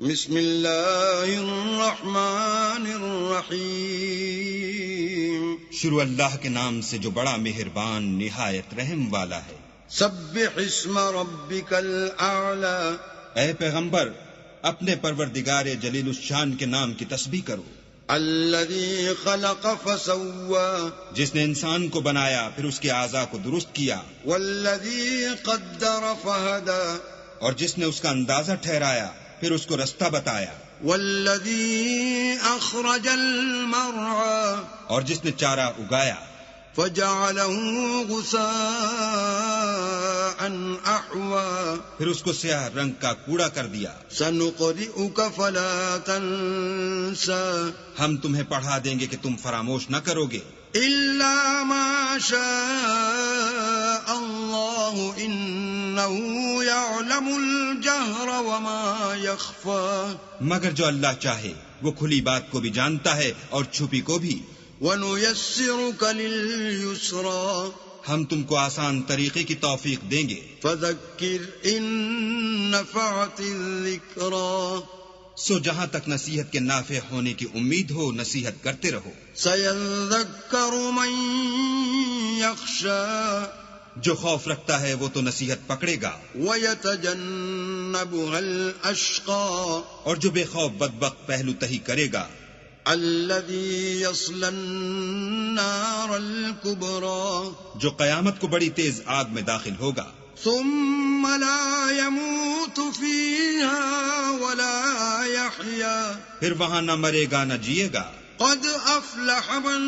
بسم اللہ الرحمن الرحیم، شروع اللہ کے نام سے جو بڑا مہربان نہایت رحم والا ہے۔ سبح اسم ربک الاعلی، اے پیغمبر اپنے پروردگار جلیل الشان کے نام کی تسبیح کرو۔ الذی خلق فسوی، جس نے انسان کو بنایا پھر اس کے اعضاء کو درست کیا، والذی قدر فہدی، اور جس نے اس کا اندازہ ٹھہرایا پھر اس کو رستہ بتایا، والذی اخرج المرعی، اور جس نے چارہ اگایا، فجعلہ غثاء احوی، پھر اس کو سیاہ رنگ کا کوڑا کر دیا۔ سنقرئک فلا تنسى، ہم تمہیں پڑھا دیں گے کہ تم فراموش نہ کرو گے، الا ما شاء اللہ انہ یعلم الجہر وما یخفی، مگر جو اللہ چاہے وہ کھلی بات کو بھی جانتا ہے اور چھپی کو بھی۔ وَنُيَسِّرُكَ لِلْيُسْرَى، ہم تم کو آسان طریقے کی توفیق دیں گے۔ فَذَكِّرْ إِن نَّفَعَتِ الذِّكْرَى، سو جہاں تک نصیحت کے نافع ہونے کی امید ہو نصیحت کرتے رہو۔ سَيَذَّكَّرُ مَن يَخْشَىٰ، جو خوف رکھتا ہے وہ تو نصیحت پکڑے گا، وَيَتَجَنَّبُهَا الْأَشْقَى، اور جو بے خوف بدبخت پہلو تہی کرے گا، الَّذِي يَصْلَى النَّارَ الْكُبْرَى، جو قیامت کو بڑی تیز آگ میں داخل ہوگا، ثُمَّ لَا يَمُوتُ فِيهَا وَلَا يَحْيَىٰ، پھر وہاں نہ مرے گا نہ جیے گا۔ قَدْ أَفْلَحَ مَن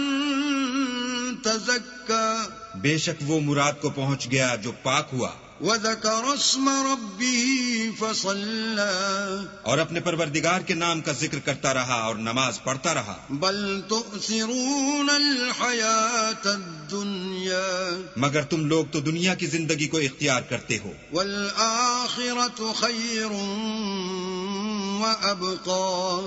تَزَكَّىٰ، بے شک وہ مراد کو پہنچ گیا جو پاک ہوا، وَذَكَرَ اسْمَ رَبِّهِ فَصَلَّىٰ، اور اپنے پروردگار کے نام کا ذکر کرتا رہا اور نماز پڑھتا رہا۔ بَلْ تُؤْثِرُونَ الْحَيَاةَ الدُّنْيَا، مگر تم لوگ تو دنیا کی زندگی کو اختیار کرتے ہو، وَالْآخِرَةُ خَيْرٌ وَأَبْقَىٰ،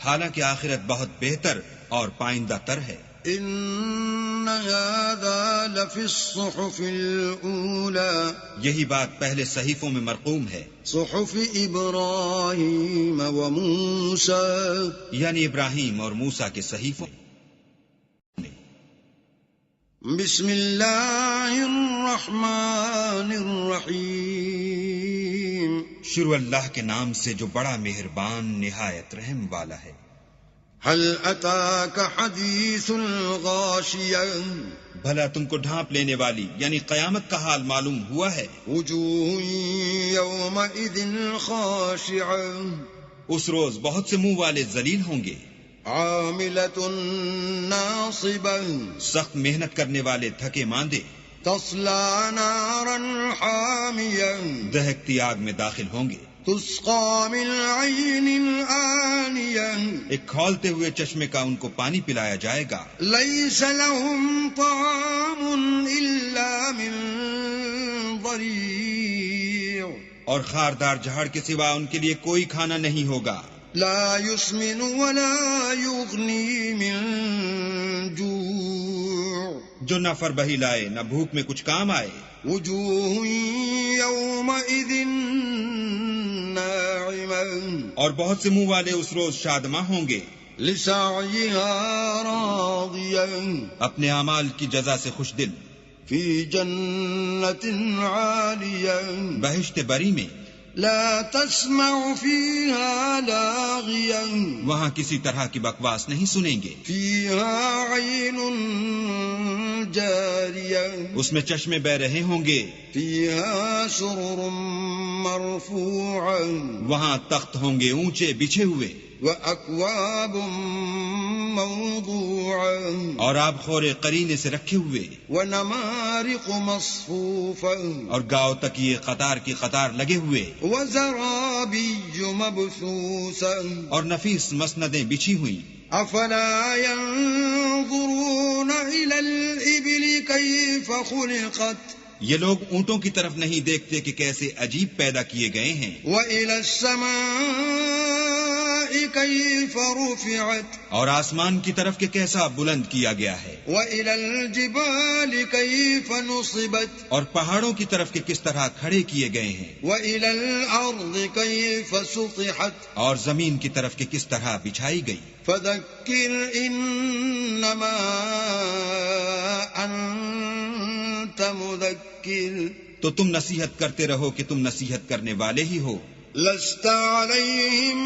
حالانکہ آخرت بہت بہتر اور پائندہ تر ہے۔ إِنَّ هَٰذَا لَفِي الصُّحُفِ الْأُولَىٰ، یہی بات پہلے صحیفوں میں مرقوم ہے، صُحُفِ إِبْرَاهِيمَ وَمُوسَىٰ، یعنی ابراہیم اور موسیٰ کے صحیفوں۔ بسم اللہ الرحمن الرحیم، شروع اللہ کے نام سے جو بڑا مہربان نہایت رحم والا ہے۔ هل اتاک حدیث الغاشیہ، بھلا تم کو ڈھانپ لینے والی یعنی قیامت کا حال معلوم ہوا ہے؟ وجوہ یومئذ خاشعہ، اس روز بہت سے منہ والے ذلیل ہوں گے، عاملۃ ناصبہ، سخت محنت کرنے والے تھکے ماندے، تصلی نارا حامیہ، دہکتی آگ میں داخل ہوں گے، تسقى من عین آنیہ، ایک کھولتے ہوئے چشمے کا ان کو پانی پلایا جائے گا، لیس لهم طعام الا من ضریع، اور خاردار جھاڑ کے سوا ان کے لیے کوئی کھانا نہیں ہوگا، لا يسمن ولا يغني من جوع، جو نہ فربہی لائے نہ بھوک میں کچھ کام آئے۔ وجوہ یومئذ ناعمہ، اور بہت سے منہ والے اس روز شادماں ہوں گے، لسعیہا راضیہ، اپنے اعمال کی جزا سے خوش دل، فی جنت عالیہ، بہشت بری میں، لا تسمع فیہا لاغیہ، وہاں کسی طرح کی بکواس نہیں سنیں گے، فیہا عین جاریہ، اس میں چشمے بہ رہے ہوں گے، فیہا سرر مرفوعہ، وہاں تخت ہوں گے اونچے بچھے ہوئے، وَأَكْوَابٌ مَّوْضُوعَةٌ، اور آب خورے قرینے سے رکھے ہوئے، وَنَمَارِقُ مَصْفُوفَةٌ، اور گاؤ تک یہ قطار کی قطار لگے ہوئے، وَزَرَابِيُّ مَبْثُوثَةٌ، اور نفیس مسندیں بچھی ہوئی۔ أَفَلَا يَنظُرُونَ إِلَى الْإِبِلِ كَيْفَ خُلِقَتْ، یہ لوگ اونٹوں کی طرف نہیں دیکھتے کہ کیسے عجیب پیدا کیے گئے ہیں، وَإِلَى السَّمَاءِ السماء كيف رفعت اور آسمان کی طرف کہ کیسا بلند کیا گیا ہے، وإلى الجبال كيف نصبت اور پہاڑوں کی طرف کہ کس طرح کھڑے کیے گئے ہیں، وإلى الأرض كيف سطحت اور زمین کی طرف کہ کس طرح بچھائی گئی۔ فذكر إنما أنت مذكر تو تم نصیحت کرتے رہو کہ تم نصیحت کرنے والے ہی ہو، لست عليهم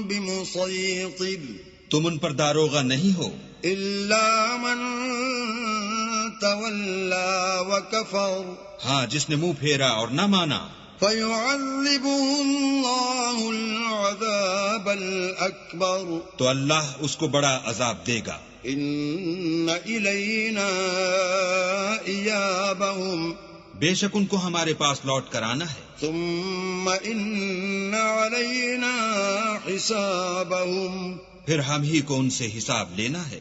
بمسيطر تم ان پر داروغہ نہیں ہو، إلا من تولى وكفر ہاں جس نے منہ پھیرا اور نہ مانا، فيعذبه الله العذاب الأكبر تو اللہ اس کو بڑا عذاب دے گا۔ إن إلينا إيابهم بے شک ان کو ہمارے پاس لوٹ کر آنا ہے، ثم إن علينا حسابهم پھر ہم ہی کو ان سے حساب لینا ہے۔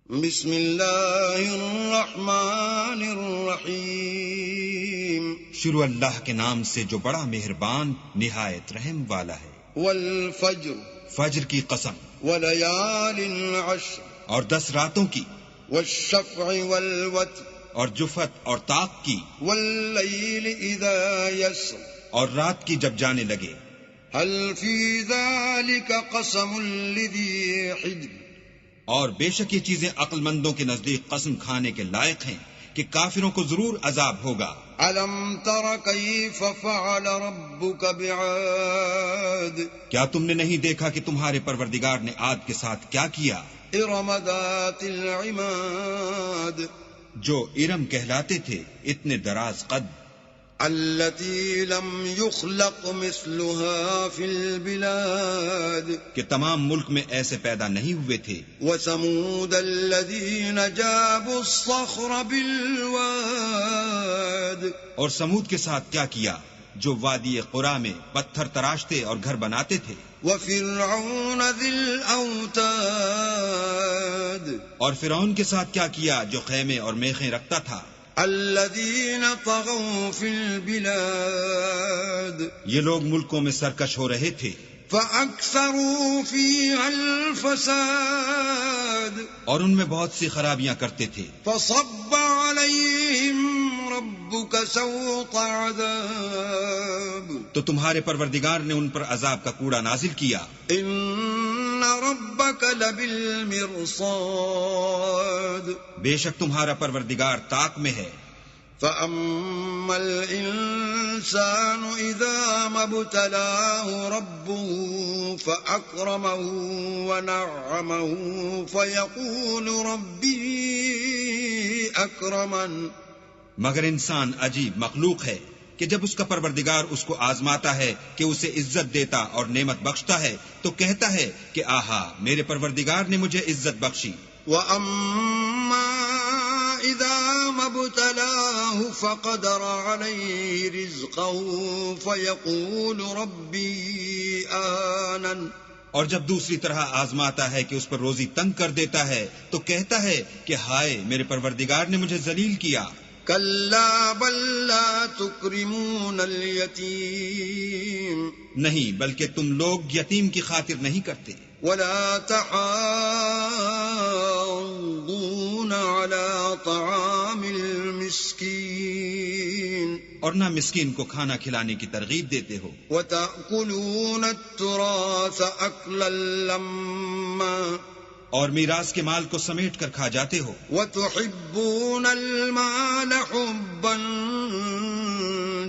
بسم اللہ الرحمن الرحیم شروع اللہ کے نام سے جو بڑا مہربان نہایت رحم والا ہے۔ والفجر فجر کی قسم، وليال عشر اور 10 راتوں کی، والشفع والوتر اور جفت اور طاق کی، واللیل اذا یسر اور رات کی جب جانے لگے۔ هل فی ذلك قسم لذی حجر اور بے شک یہ چیزیں عقل مندوں کے نزدیک قسم کھانے کے لائق ہیں کہ کافروں کو ضرور عذاب ہوگا۔ الم تر کیف فعل ربک بعاد کیا تم نے نہیں دیکھا کہ تمہارے پروردگار نے عاد کے ساتھ کیا کیا؟ ارم ذات العماد جو ارم کہلاتے تھے اتنے دراز قد، التي لم يخلق مثلها في البلاد کہ تمام ملک میں ایسے پیدا نہیں ہوئے تھے۔ وثمود الذين جابوا الصخر بالواد اور سمود کے ساتھ کیا کیا جو وادی قرا میں پتھر تراشتے اور گھر بناتے تھے۔ وفرعون ذي الأوتاد اور فرعون کے ساتھ کیا کیا جو خیمے اور میخیں رکھتا تھا۔ الذين طغوا في البلاد یہ لوگ ملکوں میں سرکش ہو رہے تھے، فأكثروا فيها الفساد اور ان میں بہت سی خرابیاں کرتے تھے۔ فصب عليهم ربك سوط عذاب تو تمہارے پروردگار نے ان پر عذاب کا کوڑا نازل کیا۔ ان ربك لبالمرصاد بے شک تمہارا پروردگار طاق میں ہے۔ فأما الإنسان إذا ما ابتلاه ربه فأكرمه ونعمه فيقول ربي أكرمن مگر انسان عجیب مخلوق ہے کہ جب اس کا پروردگار اس کو آزماتا ہے کہ اسے عزت دیتا اور نعمت بخشتا ہے تو کہتا ہے کہ آہا میرے پروردگار نے مجھے عزت بخشی۔ وأما إذا ما ابتلاه فقدر عليه رزقه فيقول ربي أهانن اور جب دوسری طرح آزماتا ہے کہ اس پر روزی تنگ کر دیتا ہے تو کہتا ہے کہ ہائے میرے پروردگار نے مجھے ذلیل کیا۔ كلا بل لا تكرمون اليتيم نہیں بلکہ تم لوگ یتیم کی خاطر نہیں کرتے، ولا تحاضون على طعام المسكين اور نہ مسکین کو کھانا کھلانے کی ترغیب دیتے ہو، وتأكلون التراث أكلا لما اور میراث کے مال کو سمیٹ کر کھا جاتے ہو، وتحبون المال حبا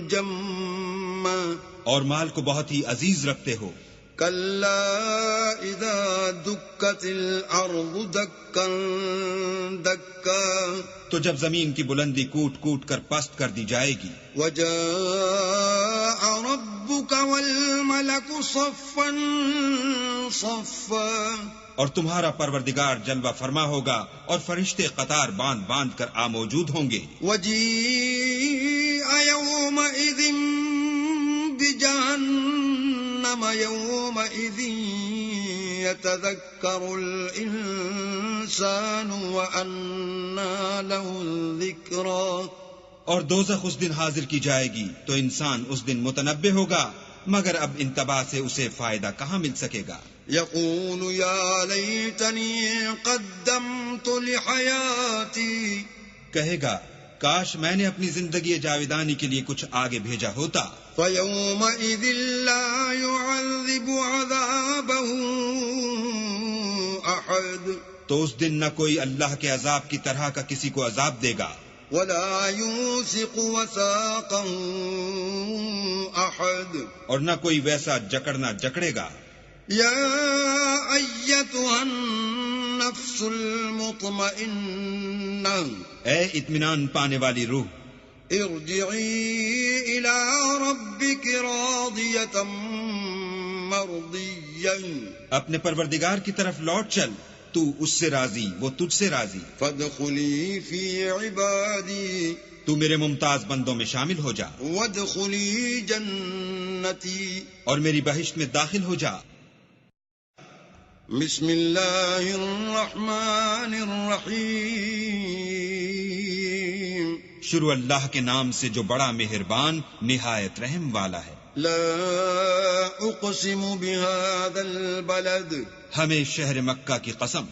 جما اور مال کو بہت ہی عزیز رکھتے ہو۔ كلا إذا دكت الأرض دكا دكا تو جب زمین کی بلندی کوٹ کوٹ کر پست کر دی جائے گی، وجاء ربك والملك صفا صفا اور تمہارا پروردگار جلوہ فرما ہوگا اور فرشتے قطار باندھ باندھ کر موجود ہوں گے۔ وجيء يومئذ بجهنم يومئذ يتذكر الإنسان وأنى له الذكرى اور دوزخ اس دن حاضر کی جائے گی تو انسان اس دن متنبہ ہوگا مگر اب ان تباہ سے اسے فائدہ کہاں مل سکے گا. يقول يا ليتني قدمت لحياتي کہے گا کاش میں نے اپنی زندگی جاویدانی کے لیے کچھ آگے بھیجا ہوتا. فيومئذ لا يعذب عذابه أحد تو اس دن نہ کوئی اللہ کے عذاب کی طرح کا کسی کو عذاب دے گا، ولا يوثق وثاقه أحد اور نہ کوئی ویسا جکڑنا جکڑے گا. يا أيتها النفس المطمئنة اے اطمینان پانے والی روح، ارجعي إلى ربك راضية مرضية اپنے پروردگار کی طرف لوٹ چل، تو اس سے راضی، وہ تجھ سے راضی. فادخلي في عبادي تو میرے ممتاز بندوں میں شامل ہو جا وادخلي جنتي. اور میری بہشت میں داخل ہو جا. بسم اللہ الرحمن الرحیم. شروع اللہ کے نام سے جو بڑا مہربان نہایت رحم والا ہے. لا اقسم بهذا البلد ہمیں شہر مکہ کی قسم،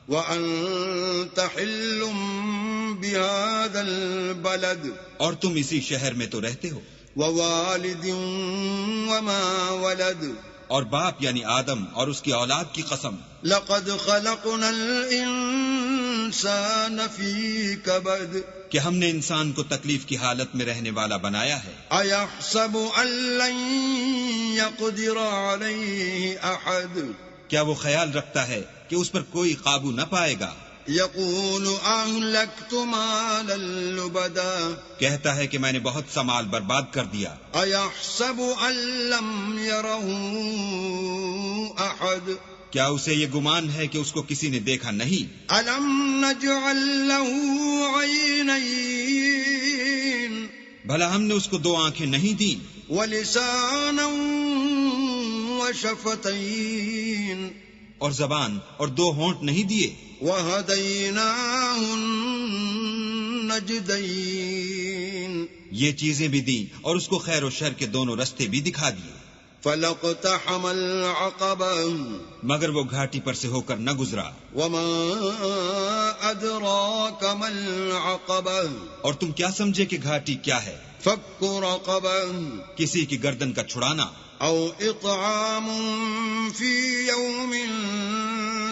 وانت حل بهذا البلد اور تم اسی شہر میں تو رہتے ہو، ووالد وما ولد اور باپ یعنی آدم اور اس کی اولاد کی قسم. لقد خلقنا الانسان في كبد کہ ہم نے انسان کو تکلیف کی حالت میں رہنے والا بنایا ہے. ايحسب ان لن يقدر عليه احد کیا وہ خیال رکھتا ہے کہ اس پر کوئی قابو نہ پائے گا؟ يقول اهلكت مالا لبدا کہتا ہے کہ میں نے بہت سا مال برباد کر دیا. ايحسب ان لم يره احد کیا اسے یہ گمان ہے کہ اس کو کسی نے دیکھا نہیں؟ الم نجعل له عينين بھلا ہم نے اس کو دو آنکھیں نہیں دیں، ولسانا وشفتين اور زبان اور دو ہونٹ نہیں دیے؟ وهديناه النجدين یہ چیزیں بھی دیں اور اس کو خیر و شر کے دونوں رستے بھی دکھا دیے. فلاقتحم العقبة مگر وہ گھاٹی پر سے ہو کر نہ گزرا. وما أدراك ما العقبة اور تم کیا سمجھے کہ گھاٹی کیا ہے؟ فك رقبة کسی کی گردن کا چھڑانا، أو إطعام في يوم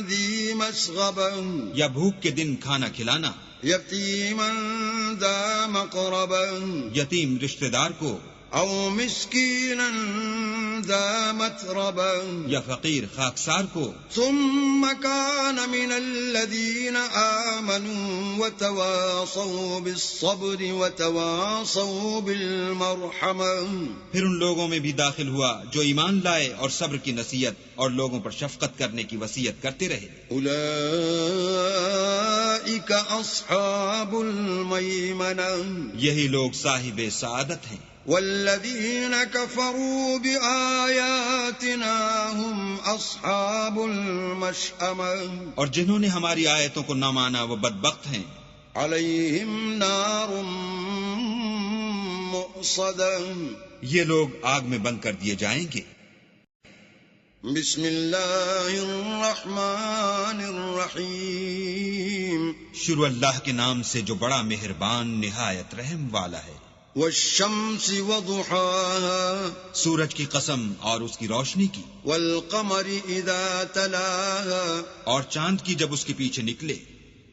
ذي مسغبة یا بھوک کے دن کھانا کھلانا، يتيما ذا مقربة یتیم رشتہ دار کو، أو مسكينا ذا متربة یا فقیر خاکسار کو. ثم كان من الذين آمنوا وتواصوا بالصبر وتواصوا بالمرحمة پھر ان لوگوں میں بھی داخل ہوا جو ایمان لائے اور صبر کی نصیحت اور لوگوں پر شفقت کرنے کی وصیت کرتے رہے. أولئك أصحاب الميمنة یہی لوگ صاحب سعادت ہیں. والذين كفروا بآياتنا هم أصحاب المشأمة اور جنہوں نے ہماری آیتوں کو نہ مانا وہ بدبخت ہیں. عليهم نار مؤصدة یہ لوگ آگ میں بند کر دیے جائیں گے. بسم اللہ الرحمن الرحیم. شروع اللہ کے نام سے جو بڑا مہربان نہایت رحم والا ہے. والشمس وضحاها سورج کی قسم اور اس کی روشنی کی، والقمر اذا تلاها اور چاند کی جب اس کے پیچھے نکلے،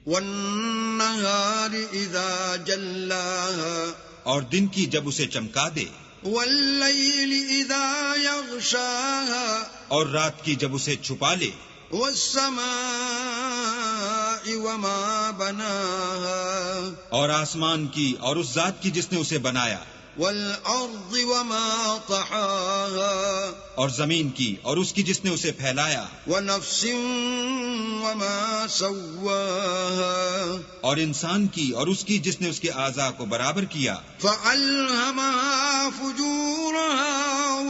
والنهار اذا جلاها اور دن کی جب اسے چمکا دے، واللیل اذا یغشاها اور رات کی جب اسے چھپا لے، والسماء وما بناها اور آسمان کی اور اس ذات کی جس نے اسے بنایا، والارض وما طحاها اور زمین کی اور اس کی جس نے اسے پھیلایا، ونفس وما سواها اور انسان کی اور اس کی جس نے اس کے اعضاء کو برابر کیا، فألهمها فجورها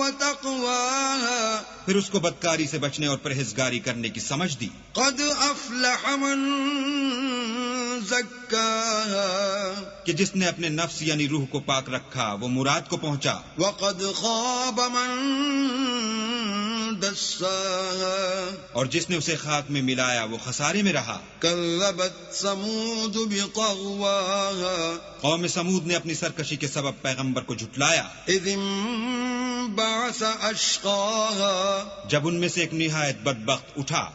وتقواها پھر اس کو بدکاری سے بچنے اور پرہیزگاری کرنے کی سمجھ دی. قد افلح من زكاها کہ جس نے اپنے نفس یعنی روح کو پاک رکھا وہ مراد کو پہنچا، وقد خاب من دساها اور جس نے اسے خاک میں ملایا وہ خسارے میں رہا۔ كذبت ثمود بطغواها قوم سمود نے اپنی سرکشی کے سبب پیغمبر کو جھٹلایا، إذ انبعث أشقاها جب ان میں سے ایک نہایت بدبخت اٹھا،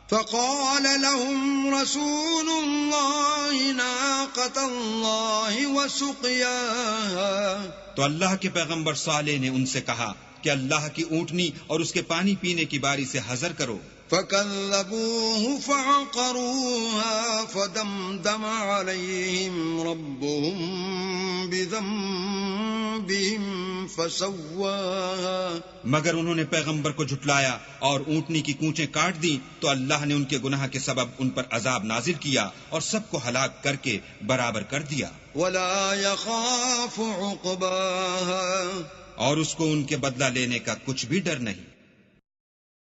فقال لهم رسول الله ناقة الله وسقياها تو اللہ کے پیغمبر صالح نے ان سے کہا کہ اللہ کی اونٹنی اور اس کے پانی پینے کی باری سے حذر کرو۔ فكذبوه فعقروها فدمدم عليهم ربهم بذنبهم فسواها مگر انہوں نے پیغمبر کو جھٹلایا اور اونٹنی کی کونچیں کاٹ دی تو اللہ نے ان کے گناہ کے سبب ان پر عذاب نازل کیا اور سب کو ہلاک کر کے برابر کر دیا، ولا يخاف عقباها اور اس کو ان کے بدلہ لینے کا کچھ بھی ڈر نہیں۔